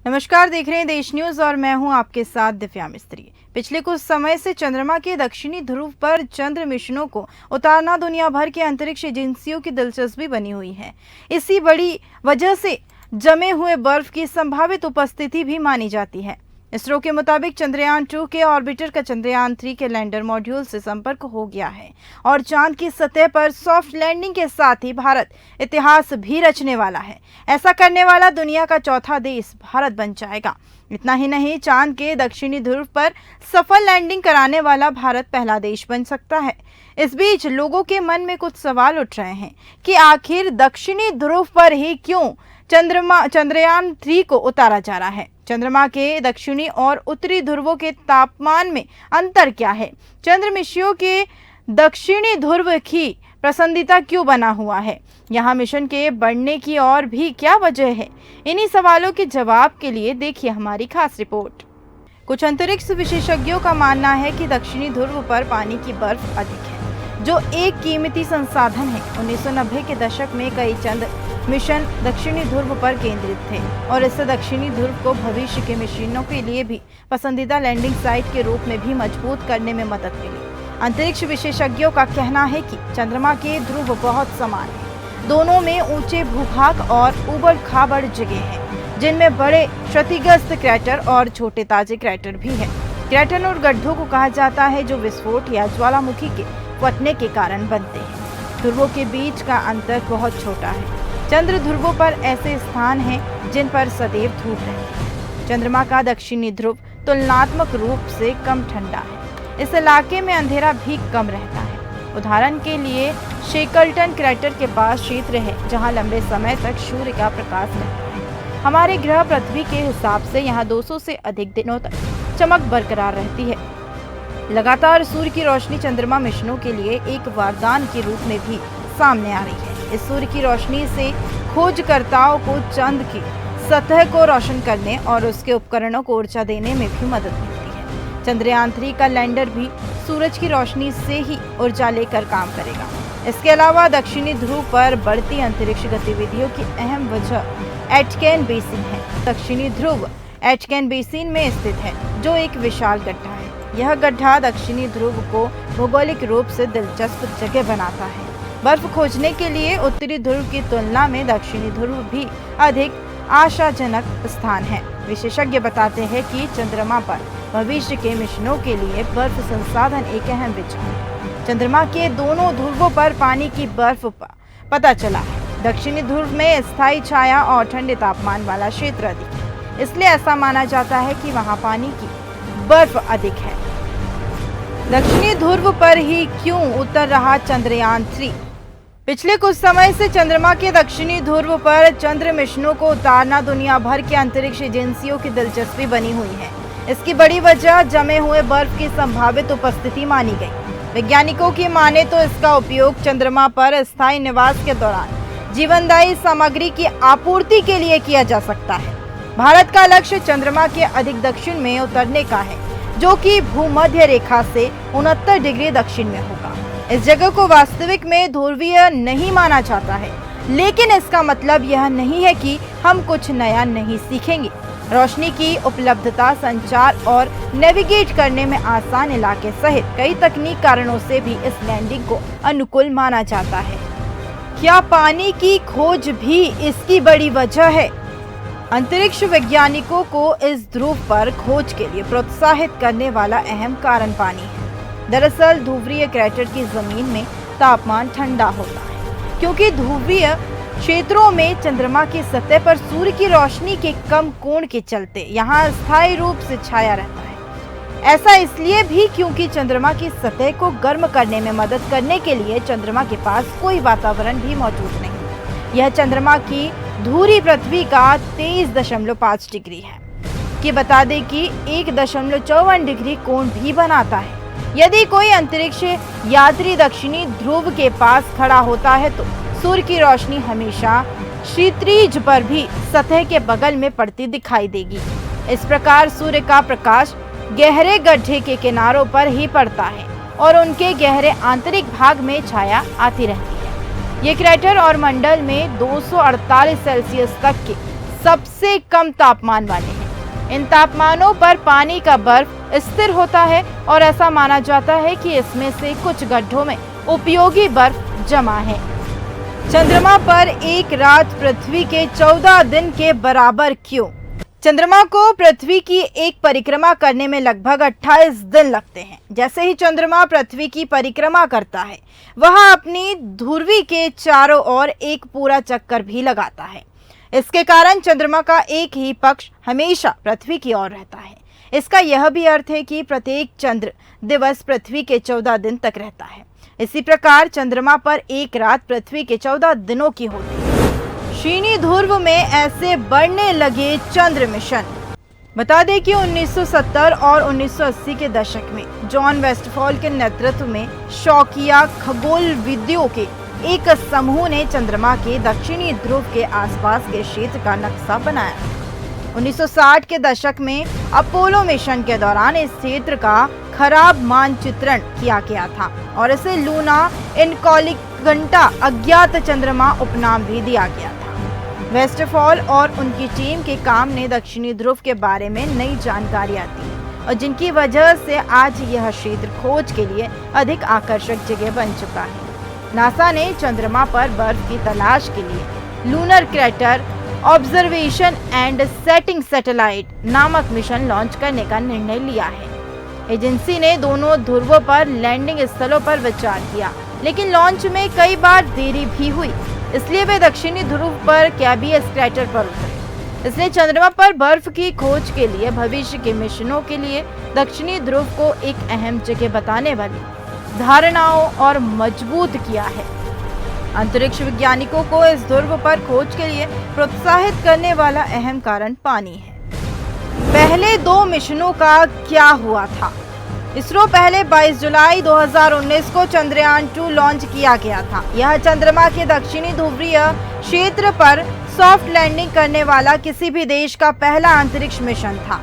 नमस्कार, देख रहे हैं देश न्यूज और मैं हूं आपके साथ दिव्या मिस्त्री। पिछले कुछ समय से चंद्रमा के दक्षिणी ध्रुव पर चंद्र मिशनों को उतारना दुनिया भर के अंतरिक्ष एजेंसियों की दिलचस्पी बनी हुई है। इसी बड़ी वजह से जमे हुए बर्फ की संभावित उपस्थिति भी मानी जाती है। इसरो के मुताबिक चंद्रयान 2 के ऑर्बिटर का चंद्रयान 3 के लैंडर मॉड्यूल से संपर्क हो गया है और चांद की सतह पर सॉफ्ट लैंडिंग के साथ ही भारत इतिहास भी रचने वाला है। ऐसा करने वाला दुनिया का चौथा देश भारत बन जाएगा। इतना ही नहीं, चांद के दक्षिणी ध्रुव पर सफल लैंडिंग कराने वाला भारत पहला देश बन सकता है। इस बीच लोगों के मन में कुछ सवाल उठ रहे हैं कि आखिर दक्षिणी ध्रुव पर ही क्यों चंद्रयान 3 को उतारा जा रहा है। चंद्रमा के दक्षिणी और उत्तरी ध्रुवों के तापमान में अंतर क्या है? चंद्र मिशनों के दक्षिणी ध्रुव की पसंदीदा क्यों बना हुआ है? यहाँ मिशन के बढ़ने की और भी क्या वजह है? इन्हीं सवालों के जवाब के लिए देखिए हमारी खास रिपोर्ट। कुछ अंतरिक्ष विशेषज्ञों का मानना है कि दक्षिणी ध्रुव पर पानी की बर्फ अधिक है, जो एक कीमती संसाधन है। 1990 के दशक में कई चंद्र मिशन दक्षिणी ध्रुव पर केंद्रित थे और इससे दक्षिणी ध्रुव को भविष्य के मिशनों के लिए भी पसंदीदा लैंडिंग साइट के रूप में भी मजबूत करने में मदद मिली। अंतरिक्ष विशेषज्ञों का कहना है कि चंद्रमा के ध्रुव बहुत समान है। दोनों में ऊंचे भूभाग और उबड़-खाबड़ जगह हैं, जिनमें बड़े क्षतिग्रस्त क्रैटर और छोटे ताजे क्रैटर भी हैं। क्रैटर और गड्ढों को कहा जाता है जो विस्फोट या ज्वालामुखी के फटने के कारण बनते हैं। ध्रुवों के बीच का अंतर बहुत छोटा है। चंद्र ध्रुवों पर ऐसे स्थान हैं जिन पर सदैव धूप रहती है। चंद्रमा का दक्षिणी ध्रुव तुलनात्मक रूप से कम ठंडा है। इस इलाके में अंधेरा भी कम रहता है। उदाहरण के लिए शेकल्टन क्रैटर के पास क्षेत्र है जहां लंबे समय तक सूर्य का प्रकाश रहता है। हमारे ग्रह पृथ्वी के हिसाब से यहाँ 200 से अधिक दिनों तक चमक बरकरार रहती है। लगातार सूर्य की रोशनी चंद्रमा मिशनों के लिए एक वरदान के रूप में भी सामने आ रही है। इस सूर्य की रोशनी से खोजकर्ताओं को चंद्र की सतह को रोशन करने और उसके उपकरणों को ऊर्जा देने में भी मदद मिलती है। चंद्रयान 3 का लैंडर भी सूरज की रोशनी से ही ऊर्जा लेकर काम करेगा। इसके अलावा दक्षिणी ध्रुव पर बढ़ती अंतरिक्ष गतिविधियों की अहम वजह एटकेन बेसिन है। दक्षिणी ध्रुव एटकेन बेसिन में स्थित है, जो एक विशाल गड्ढा है। यह गड्ढा दक्षिणी ध्रुव को भौगोलिक रूप से दिलचस्प जगह बनाता है। बर्फ खोजने के लिए उत्तरी ध्रुव की तुलना में दक्षिणी ध्रुव भी अधिक आशाजनक स्थान है। विशेषज्ञ बताते हैं कि चंद्रमा पर भविष्य के मिशनों के लिए बर्फ संसाधन एक अहम विचार है। चंद्रमा के दोनों ध्रुवों पर पानी की बर्फ पता चला है। दक्षिणी ध्रुव में स्थायी छाया और ठंडे तापमान वाला क्षेत्र अधिक है, इसलिए ऐसा माना जाता है कि वहां पानी की बर्फ अधिक है। दक्षिणी ध्रुव पर ही क्यों उतर रहा चंद्रयान 3? पिछले कुछ समय से चंद्रमा के दक्षिणी ध्रुव पर चंद्र मिशनों को उतारना दुनिया भर के अंतरिक्ष एजेंसियों की दिलचस्पी बनी हुई है। इसकी बड़ी वजह जमे हुए बर्फ की संभावित उपस्थिति मानी गई। वैज्ञानिकों की माने तो इसका उपयोग चंद्रमा पर स्थायी निवास के दौरान जीवनदायी सामग्री की आपूर्ति के लिए किया जा सकता है। भारत का लक्ष्य चंद्रमा के अधिक दक्षिण में उतरने का है, जो कि भूमध्य रेखा से 69 डिग्री दक्षिण में होगा। इस जगह को वास्तविक में ध्रुवीय नहीं माना जाता है, लेकिन इसका मतलब यह नहीं है कि हम कुछ नया नहीं सीखेंगे। रोशनी की उपलब्धता, संचार और नेविगेट करने में आसान इलाके सहित कई तकनीक कारणों से भी इस लैंडिंग को अनुकूल माना जाता है। क्या पानी की खोज भी इसकी बड़ी वजह है? अंतरिक्ष वैज्ञानिकों को इस ध्रुव पर खोज के लिए प्रोत्साहित करने वाला अहम कारण पानी है। दरअसल ध्रुवीय क्रैटर की जमीन में तापमान ठंडा होता है, क्योंकि ध्रुवीय क्षेत्रों में चंद्रमा की सतह पर सूर्य की रोशनी के कम कोण के चलते यहाँ स्थायी रूप से छाया रहता है। ऐसा इसलिए भी क्योंकि चंद्रमा की सतह को गर्म करने में मदद करने के लिए चंद्रमा के पास कोई वातावरण भी मौजूद नहीं। यह चंद्रमा की धुरी पृथ्वी का 23.5 डिग्री है कि बता दें कि 1.54 डिग्री कोण भी बनाता है। यदि कोई अंतरिक्ष यात्री दक्षिणी ध्रुव के पास खड़ा होता है तो सूर्य की रोशनी हमेशा क्षितिज पर भी सतह के बगल में पड़ती दिखाई देगी। इस प्रकार सूर्य का प्रकाश गहरे गड्ढे के किनारों पर ही पड़ता है और उनके गहरे आंतरिक भाग में छाया आती रहती है। ये क्रैटर और मंडल में 248 सेल्सियस तक के सबसे कम तापमान वाले हैं। इन तापमानों पर पानी का बर्फ स्थिर होता है और ऐसा माना जाता है कि इसमें से कुछ गड्ढों में उपयोगी बर्फ जमा है। चंद्रमा पर एक रात पृथ्वी के 14 दिन के बराबर क्यों? चंद्रमा को पृथ्वी की एक परिक्रमा करने में लगभग 28 दिन लगते हैं। जैसे ही चंद्रमा पृथ्वी की परिक्रमा करता है, वह अपनी ध्रुवी के चारों ओर एक पूरा चक्कर भी लगाता है। इसके कारण चंद्रमा का एक ही पक्ष हमेशा पृथ्वी की ओर रहता है। इसका यह भी अर्थ है कि प्रत्येक चंद्र दिवस पृथ्वी के 14 दिन तक रहता है। इसी प्रकार चंद्रमा पर एक रात पृथ्वी के 14 दिनों की होती है। शीनी ध्रुव में ऐसे बढ़ने लगे चंद्र मिशन। बता दें कि 1970 और 1980 के दशक में जॉन वेस्टफॉल के नेतृत्व में शौकिया खगोलविदों के एक समूह ने चंद्रमा के दक्षिणी ध्रुव के आसपास के क्षेत्र का नक्शा बनाया। 1960 के दशक में अपोलो मिशन के दौरान इस क्षेत्र का खराब मानचित्रण किया गया था और इसे लूना इनकॉग्निटा अज्ञात चंद्रमा उपनाम भी दिया गया था। वेस्टफॉल और उनकी टीम के काम ने दक्षिणी ध्रुव के बारे में नई जानकारियां दी और जिनकी वजह से आज यह क्षेत्र खोज के लिए अधिक आकर्षक जगह बन चुका है। नासा ने चंद्रमा पर बर्फ की तलाश के लिए lunar crater observation and setting satellite नामक मिशन लॉन्च करने का निर्णय लिया है। एजेंसी ने दोनों ध्रुवों पर लैंडिंग स्थलों पर विचार किया, लेकिन लॉन्च में कई बार देरी भी हुई, इसलिए वे दक्षिणी ध्रुव पर कैबियस क्रेटर पर उतरे। इसलिए चंद्रमा पर बर्फ की खोज के लिए भविष्य के मिशनों के लिए दक्षिणी ध्रुव को एक अहम जगह बताने वाली धारणाओं और मजबूत किया है। अंतरिक्ष वैज्ञानिकों को इस ध्रुव पर खोज के लिए प्रोत्साहित करने वाला अहम कारण पानी है। पहले 2 मिशनों का क्या हुआ था? इसरो पहले 22 जुलाई 2019 को चंद्रयान 2 लॉन्च किया गया था। यह चंद्रमा के दक्षिणी ध्रुवीय क्षेत्र पर सॉफ्ट लैंडिंग करने वाला किसी भी देश का पहला अंतरिक्ष मिशन था।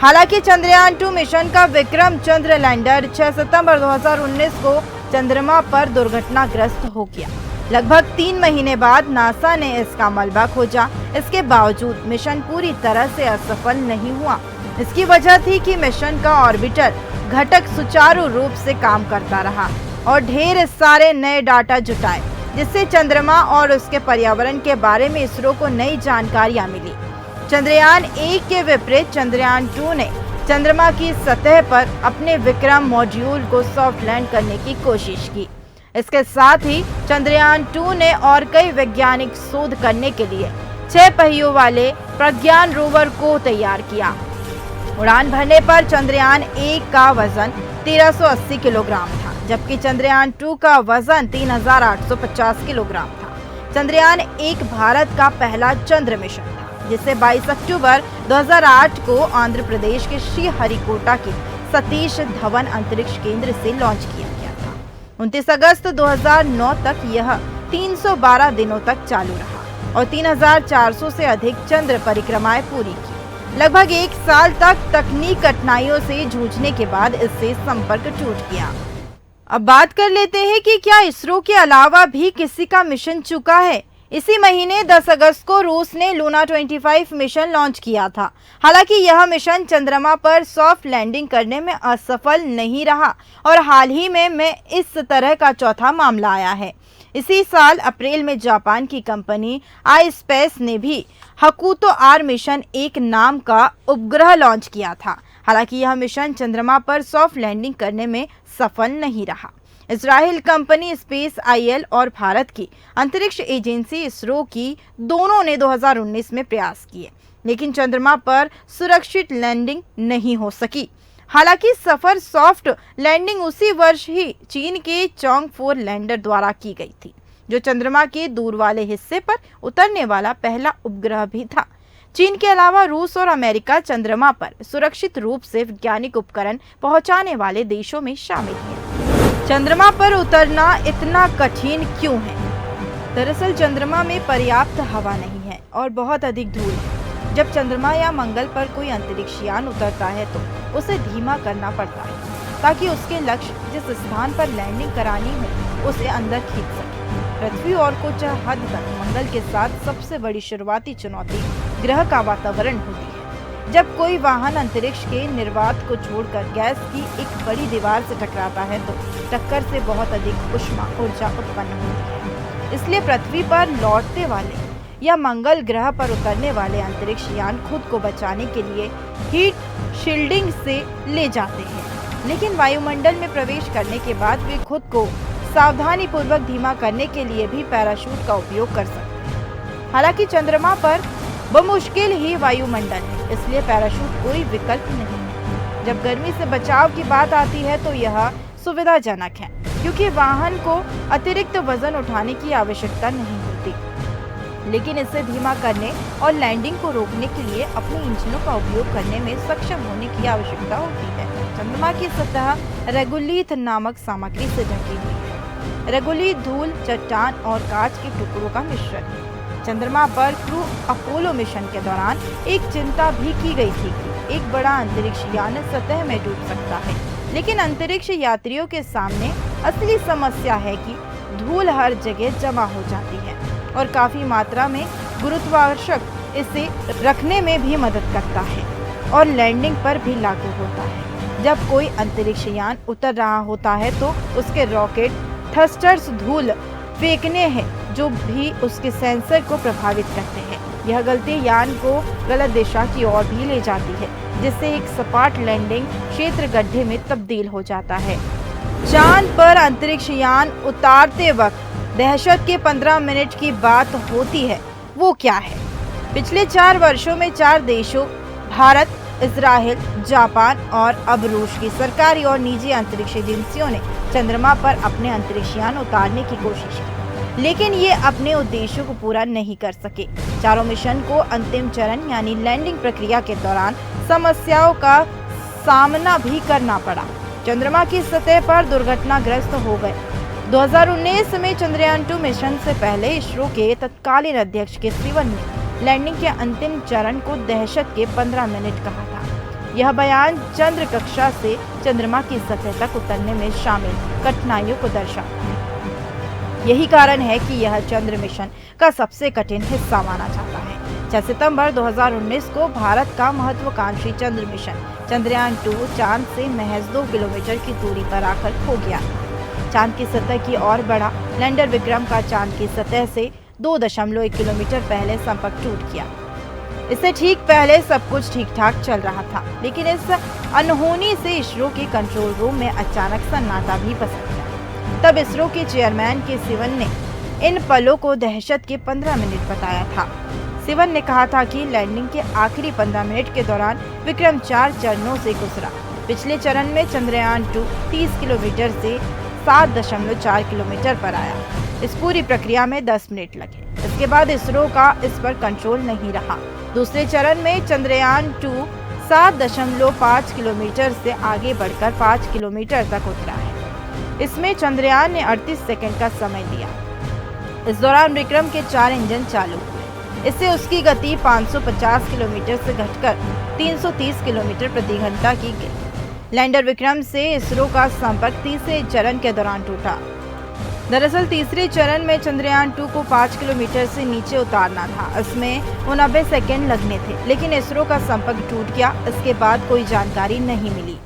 हालांकि चंद्रयान 2 मिशन का विक्रम चंद्र लैंडर 6 सितंबर 2019 को चंद्रमा पर दुर्घटनाग्रस्त हो गया। लगभग 3 महीने बाद नासा ने इसका मलबा खोजा। इसके बावजूद मिशन पूरी तरह से असफल नहीं हुआ। इसकी वजह थी कि मिशन का ऑर्बिटर घटक सुचारू रूप से काम करता रहा और ढेर सारे नए डाटा जुटाए, जिससे चंद्रमा और उसके पर्यावरण के बारे में इसरो को नई जानकारियां मिली। चंद्रयान 1 के विपरीत चंद्रयान 2 ने चंद्रमा की सतह पर अपने विक्रम मॉड्यूल को सॉफ्ट लैंड करने की कोशिश की। इसके साथ ही चंद्रयान 2 ने और कई वैज्ञानिक शोध करने के लिए 6 पहियों वाले प्रज्ञान रोवर को तैयार किया। उड़ान भरने पर चंद्रयान 1 का वजन 1380 किलोग्राम था, जबकि चंद्रयान 2 का वजन 3850 किलोग्राम था। चंद्रयान 1 भारत का पहला चंद्र मिशन था, जिसे 22 अक्टूबर 2008 को आंध्र प्रदेश के श्रीहरिकोटा के सतीश धवन अंतरिक्ष केंद्र से लॉन्च किया गया था। 29 अगस्त 2009 तक यह 312 दिनों तक चालू रहा और 3400 से अधिक चंद्र परिक्रमाएं पूरी की। लगभग 1 साल तक तकनीक कठिनाइयों से जूझने के बाद इससे संपर्क टूट गया। अब बात कर लेते हैं कि क्या इसरो के अलावा भी किसी का मिशन चुका है। इसी महीने 10 अगस्त को रूस ने लूना 25 मिशन लॉन्च किया था। हालांकि यह मिशन चंद्रमा पर सॉफ्ट लैंडिंग करने में असफल नहीं रहा और हाल ही में इस तरह का चौथा मामला आया है। इसी साल अप्रैल में जापान की कंपनी आईस्पेस ने भी हकुतो आर मिशन 1 नाम का उपग्रह लॉन्च किया था। हालांकि यह मिशन चंद्रमा पर सॉफ्ट लैंडिंग करने में सफल नहीं रहा। इजराइल कंपनी स्पेस आईएल और भारत की अंतरिक्ष एजेंसी इसरो की दोनों ने 2019 में प्रयास किए, लेकिन चंद्रमा पर सुरक्षित लैंडिंग नहीं हो सकी। हालांकि सफल सॉफ्ट लैंडिंग उसी वर्ष ही चीन के चॉन्ग 4 लैंडर द्वारा की गई थी, जो चंद्रमा के दूर वाले हिस्से पर उतरने वाला पहला उपग्रह भी था। चीन के अलावा रूस और अमेरिका चंद्रमा पर सुरक्षित रूप से वैज्ञानिक उपकरण पहुंचाने वाले देशों में शामिल हैं। चंद्रमा पर उतरना इतना कठिन क्यों है? दरअसल चंद्रमा में पर्याप्त हवा नहीं है और बहुत अधिक धूल है। जब चंद्रमा या मंगल पर कोई अंतरिक्ष यान उतरता है तो उसे धीमा करना पड़ता है ताकि उसके लक्ष्य जिस स्थान पर लैंडिंग करानी हो उसे अंदर खींच सके। पृथ्वी और कुछ हद तक मंगल के साथ सबसे बड़ी शुरुआती चुनौती ग्रह का वातावरण होती है। जब कोई वाहन अंतरिक्ष के निर्वात को छोड़कर गैस की एक बड़ी दीवार से टकराता है तो टक्कर से बहुत अधिक ऊष्मा ऊर्जा उत्पन्न होती है। इसलिए पृथ्वी पर लौटने वाले या मंगल ग्रह पर उतरने वाले अंतरिक्ष यान खुद को बचाने के लिए हीट शील्डिंग से ले जाते हैं, लेकिन वायुमंडल में प्रवेश करने के बाद वे खुद को सावधानी पूर्वक धीमा करने के लिए भी पैराशूट का उपयोग कर सकते हैं। हालांकि चंद्रमा पर बमुश्किल ही वायुमंडल है, इसलिए पैराशूट कोई विकल्प नहीं है। जब गर्मी से बचाव की बात आती है तो यह सुविधाजनक है, क्योंकि वाहन को अतिरिक्त वजन उठाने की आवश्यकता नहीं होती, लेकिन इसे धीमा करने और लैंडिंग को रोकने के लिए अपने इंजनों का उपयोग करने में सक्षम होने की आवश्यकता होती है। चंद्रमा की सतह रेगुलिथ नामक सामग्री से ढकी हुई है। रेगुलिथ धूल, चट्टान और कांच के टुकड़ों का मिश्रण है। चंद्रमा पर क्रू अपोलो मिशन के दौरान एक चिंता भी की गई थी कि एक बड़ा अंतरिक्ष यान सतह में डूब सकता है, लेकिन अंतरिक्ष यात्रियों के सामने असली समस्या है कि धूल हर जगह जमा हो जाती है और काफी मात्रा में गुरुत्वाकर्षण इसे रखने में भी मदद करता है और लैंडिंग पर भी लागू होता है। जब कोई अंतरिक्ष यान उतर रहा होता है तो उसके रॉकेट थ्रस्टर्स धूल फेंकने हैं जो भी उसके सेंसर को प्रभावित करते हैं। यह गलती यान को गलत दिशा की ओर भी ले जाती है, जिससे एक सपाट लैंडिंग क्षेत्र गड्ढे में तब्दील हो जाता है। चांद पर अंतरिक्ष यान उतारते वक्त दहशत के 15 मिनट की बात होती है, वो क्या है? पिछले 4 वर्षों में 4 देशों भारत, इजराइल, जापान और अब रूस की सरकारी और निजी अंतरिक्ष एजेंसियों ने चंद्रमा पर अपने अंतरिक्ष यान उतारने की कोशिश की, लेकिन ये अपने उद्देश्यों को पूरा नहीं कर सके। चारों मिशन को अंतिम चरण यानी लैंडिंग प्रक्रिया के दौरान समस्याओं का सामना भी करना पड़ा। चंद्रमा की सतह पर दुर्घटनाग्रस्त हो गए। 2019 में चंद्रयान 2 मिशन से पहले इसरो के तत्कालीन अध्यक्ष के सिवन ने लैंडिंग के अंतिम चरण को दहशत के 15 मिनट कहा था। यह बयान चंद्र कक्षा से चंद्रमा की सतह तक उतरने में शामिल कठिनाइयों को दर्शाता है। यही कारण है कि यह चंद्र मिशन का सबसे कठिन हिस्सा माना जाता है। 6 सितंबर 2019 को भारत का महत्वाकांक्षी चंद्र मिशन चंद्रयान 2 चांद से महज 2 किलोमीटर की दूरी पर आकर खो गया। चांद की सतह की ओर बढ़ा लैंडर विक्रम का चांद की सतह से 2.1 किलोमीटर पहले संपर्क टूट गया। इससे ठीक पहले सब कुछ ठीक ठाक चल रहा था, लेकिन इस अनहोनी से इसरो के कंट्रोल रूम में अचानक सन्नाटा भी पसर गया। तब इसरो के चेयरमैन के सिवन ने इन पलों को दहशत के 15 मिनट बताया था। सिवन ने कहा था कि लैंडिंग के आखिरी 15 मिनट के दौरान विक्रम 4 चरणों से गुजरा। पिछले चरण में चंद्रयान 2 30 किलोमीटर से 7.4 किलोमीटर पर आया। इस पूरी प्रक्रिया में 10 मिनट लगे। इसके बाद इसरो का इस पर कंट्रोल नहीं रहा। दूसरे चरण में चंद्रयान 2 7.5 किलोमीटर से आगे बढ़कर 5 किलोमीटर तक उतरा है। इसमें चंद्रयान ने 38 सेकंड का समय दिया। इस दौरान विक्रम के 4 इंजन चालू हुए। इससे उसकी गति 550 किलोमीटर से घटकर 330 किलोमीटर प्रति घंटा की गई। लैंडर विक्रम से इसरो का संपर्क तीसरे चरण के दौरान टूटा। दरअसल तीसरे चरण में चंद्रयान 2 को 5 किलोमीटर से नीचे उतारना था। इसमें 90 सेकेंड लगने थे, लेकिन इसरो का संपर्क टूट गया। इसके बाद कोई जानकारी नहीं मिली।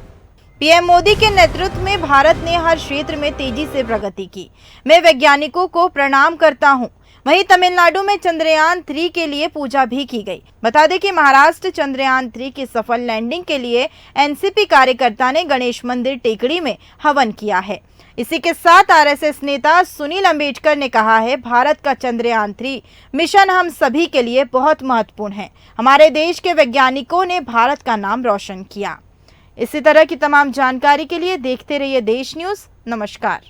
पीएम मोदी के नेतृत्व में भारत ने हर क्षेत्र में तेजी से प्रगति की। मैं वैज्ञानिकों को प्रणाम करता हूं। वहीं तमिलनाडु में चंद्रयान 3 के लिए पूजा भी की गई। बता दें कि महाराष्ट्र चंद्रयान 3 की सफल लैंडिंग के लिए एनसीपी कार्यकर्ता ने गणेश मंदिर टेकड़ी में हवन किया है। इसी के साथ आरएसएस नेता सुनील अंबेडकर ने कहा है, भारत का चंद्रयान 3 मिशन हम सभी के लिए बहुत महत्वपूर्ण है। हमारे देश के वैज्ञानिकों ने भारत का नाम रोशन किया। इसी तरह की तमाम जानकारी के लिए देखते रहिए देश न्यूज़। नमस्कार।